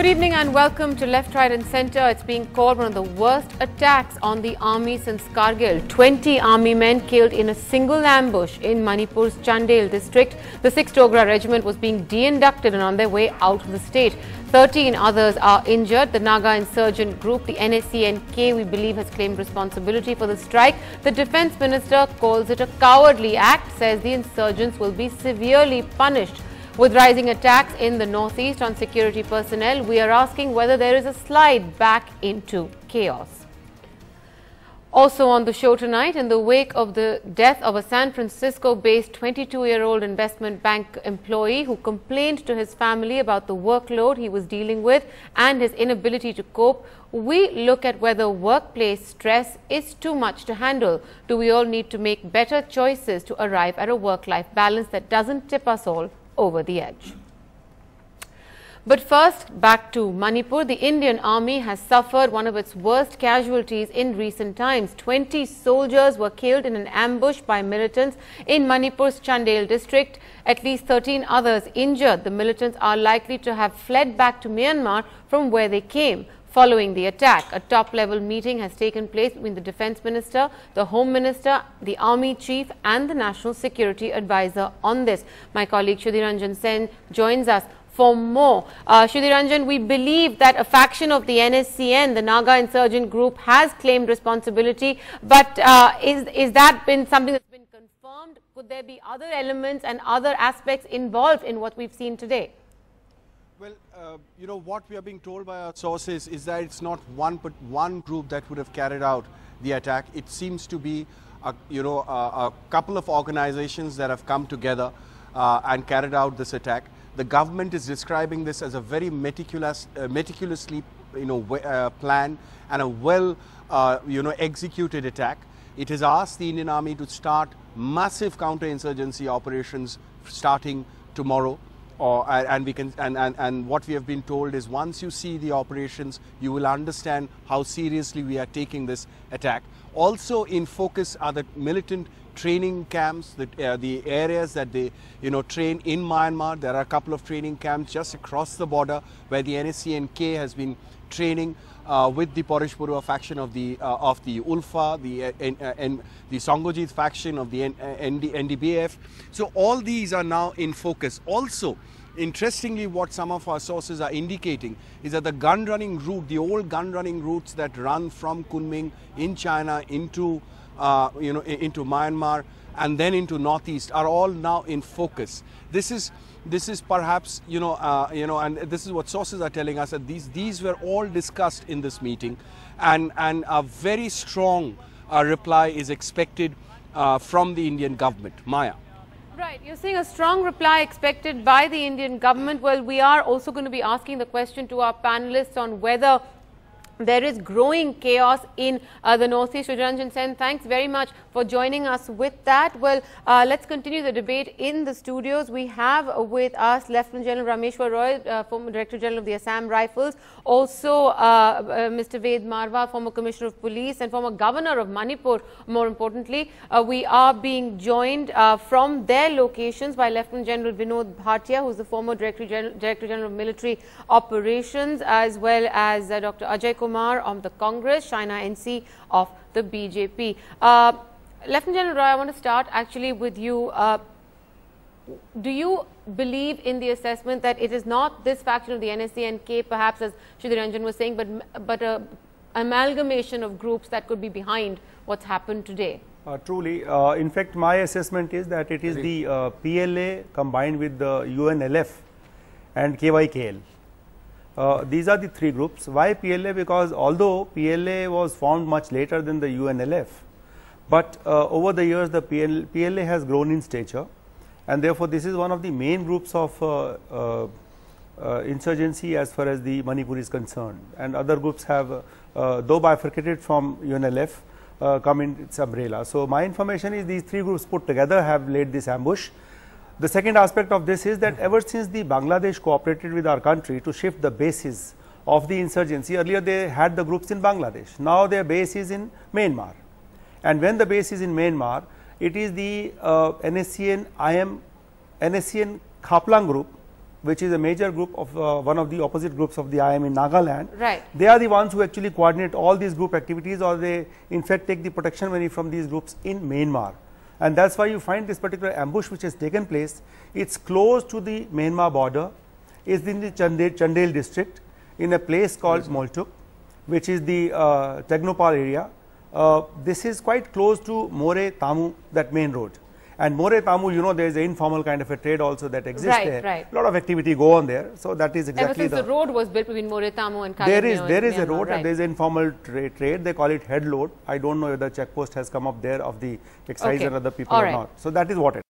Good evening and welcome to Left, Right and Centre. It's being called one of the worst attacks on the army since Kargil. 20 army men killed in a single ambush in Manipur's Chandel district. The 6th Dogra regiment was being de-inducted and on their way out of the state. 13 others are injured. The Naga insurgent group, the NSCN, we believe, has claimed responsibility for the strike. The defence minister calls it a cowardly act, says the insurgents will be severely punished. With rising attacks in the northeast on security personnel, we are asking whether there is a slide back into chaos. Also on the show tonight, in the wake of the death of a San Francisco-based 22-year-old investment bank employee who complained to his family about the workload he was dealing with and his inability to cope, we look at whether workplace stress is too much to handle. Do we all need to make better choices to arrive at a work-life balance that doesn't tip us all over the edge? But first, back to Manipur. The Indian Army has suffered one of its worst casualties in recent times. 20 soldiers were killed in an ambush by militants in Manipur's Chandel district. At least 13 others injured. The militants are likely to have fled back to Myanmar from where they came. Following the attack, a top-level meeting has taken place between the Defence Minister, the Home Minister, the Army Chief and the National Security Advisor on this. My colleague Sudhiranjan Sen joins us for more. Sudhiranjan, we believe that a faction of the NSCN, the Naga insurgent group, has claimed responsibility, but is that been something that's been confirmed? Could there be other elements and other aspects involved in what we've seen today? Well, you know, what we are being told by our sources is that it's not one group that would have carried out the attack. It seems to be, a couple of organizations that have come together and carried out this attack. The government is describing this as a very meticulously, planned and a well, executed attack. It has asked the Indian Army to start massive counter-insurgency operations starting tomorrow. And what we have been told is once you see the operations, you will understand how seriously we are taking this attack. Also in focus are the militant training camps, the areas that they train in Myanmar. There are a couple of training camps just across the border where the NSCN has been training with the Porishpurwa faction of the Ulfa, the Songojit faction of the NDBF. So all these are now in focus. Also, interestingly, what some of our sources are indicating is that the gun running route, the old gun running routes that run from Kunming in China into into Myanmar and then into northeast are all now in focus. This is perhaps and this is what sources are telling us, that these were all discussed in this meeting, and a very strong reply is expected from the Indian government. Maya. Right, you're saying a strong reply expected by the Indian government. Well, we are also going to be asking the question to our panelists on whether there is growing chaos in the northeast. Sudhiranjan Sen, thanks very much for joining us with that. Well, let's continue the debate in the studios. We have with us Lieutenant General Rameshwar Roy, former Director General of the Assam Rifles, also Mr. Ved Marwa, former Commissioner of Police and former Governor of Manipur. More importantly, we are being joined from their locations by Lieutenant General Vinod Bhatia, who is the former Director General of Military Operations, as well as Dr. Ajay Kumar of the Congress, Shaina NC of the BJP. Lieutenant General Roy, I want to start actually with you. Do you believe in the assessment that it is not this faction of the NSCN, perhaps as Sudhiranjan was saying, but an amalgamation of groups that could be behind what's happened today? Truly. In fact, my assessment is that it is the PLA combined with the UNLF and KYKL. These are the three groups. Why PLA? Because although PLA was formed much later than the UNLF, but over the years the PLA has grown in stature, and therefore this is one of the main groups of insurgency as far as the Manipur is concerned. And other groups have, though bifurcated from UNLF, come in its umbrella. So my information is these three groups put together have laid this ambush. The second aspect of this is that ever since the Bangladesh cooperated with our country to shift the bases of the insurgency, earlier they had the groups in Bangladesh, now their base is in Myanmar. And when the base is in Myanmar, it is the NSCN Khaplang group which is a major group of one of the opposite groups of the IM in Nagaland. Right. They are the ones who actually coordinate all these group activities, or they in fact take the protection money from these groups in Myanmar. And that is why you find this particular ambush which has taken place. It is close to the Myanmar border, is in the Chandel district, in a place called Moltuk, which is the Technopal area. This is quite close to More Tamu, that main road. And More Tamu, you know, there is an informal kind of a trade also that exists there. Right. A lot of activity go on there. So that is exactly Ever since the road was built between More Tamu and Kargil. There is a road, right. and there is informal trade. They call it head load. I don't know whether check post has come up there of the excise and other people or not. So that is what it is.